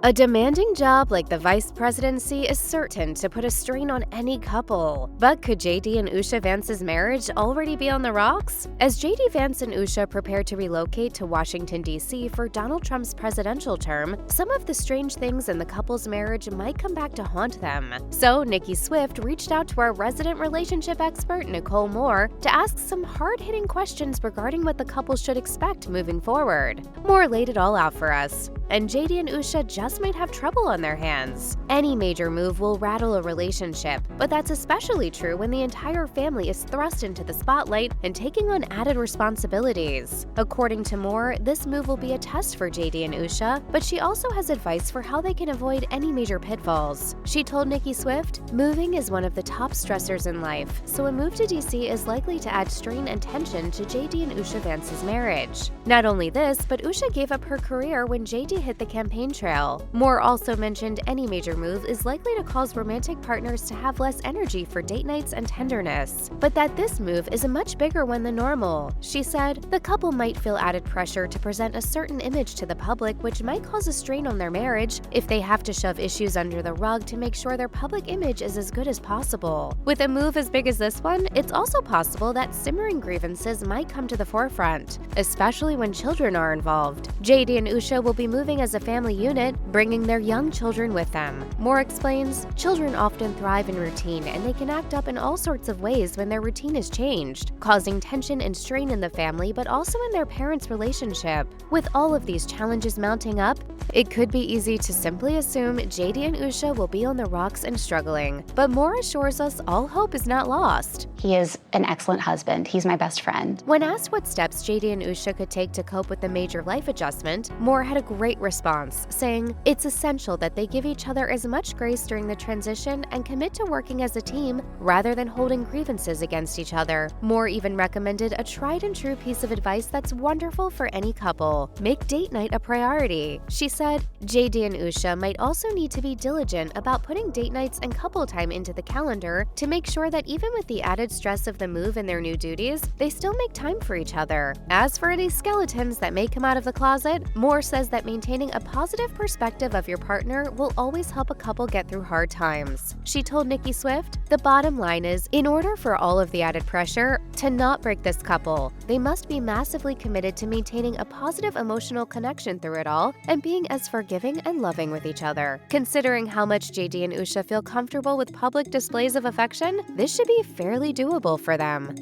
A demanding job like the Vice Presidency is certain to put a strain on any couple. But could JD and Usha Vance's marriage already be on the rocks? As JD Vance and Usha prepare to relocate to Washington, D.C. for Donald Trump's presidential term, some of the strange things in the couple's marriage might come back to haunt them. So, Nicki Swift reached out to our resident relationship expert, Nicole Moore, to ask some hard-hitting questions regarding what the couple should expect moving forward. Moore laid it all out for us. And JD and Usha just might have trouble on their hands. Any major move will rattle a relationship, but that's especially true when the entire family is thrust into the spotlight and taking on added responsibilities. According to Moore, this move will be a test for JD and Usha, but she also has advice for how they can avoid any major pitfalls. She told Nicki Swift, "Moving is one of the top stressors in life, so a move to DC is likely to add strain and tension to JD and Usha Vance's marriage." Not only this, but Usha gave up her career when JD hit the campaign trail. Moore also mentioned any major move is likely to cause romantic partners to have less energy for date nights and tenderness, but that this move is a much bigger one than normal. She said, "The couple might feel added pressure to present a certain image to the public, which might cause a strain on their marriage if they have to shove issues under the rug to make sure their public image is as good as possible." With a move as big as this one, it's also possible that simmering grievances might come to the forefront, especially when children are involved. JD and Usha will be moving as a family unit, bringing their young children with them. Moore explains, "Children often thrive in routine and they can act up in all sorts of ways when their routine is changed, causing tension and strain in the family but also in their parents' relationship. With all of these challenges mounting up, it could be easy to simply assume JD and Usha will be on the rocks and struggling. But Moore assures us all hope is not lost. He is an excellent husband. He's my best friend. When asked what steps JD and Usha could take to cope with the major life adjustment, Moore had a great response, saying, "It's essential that they give each other as much grace during the transition and commit to working as a team rather than holding grievances against each other." Moore even recommended a tried and true piece of advice that's wonderful for any couple: make date night a priority. She said, "JD and Usha might also need to be diligent about putting date nights and couple time into the calendar to make sure that even with the added stress of the move and their new duties, they still make time for each other." As for any skeletons that may come out of the closet, Moore says that maintaining a positive perspective of your partner will always help a couple get through hard times. She told Nicki Swift, "The bottom line is, in order for all of the added pressure to not break this couple, they must be massively committed to maintaining a positive emotional connection through it all and being as forgiving and loving with each other." Considering how much JD and Usha feel comfortable with public displays of affection, this should be fairly doable for them.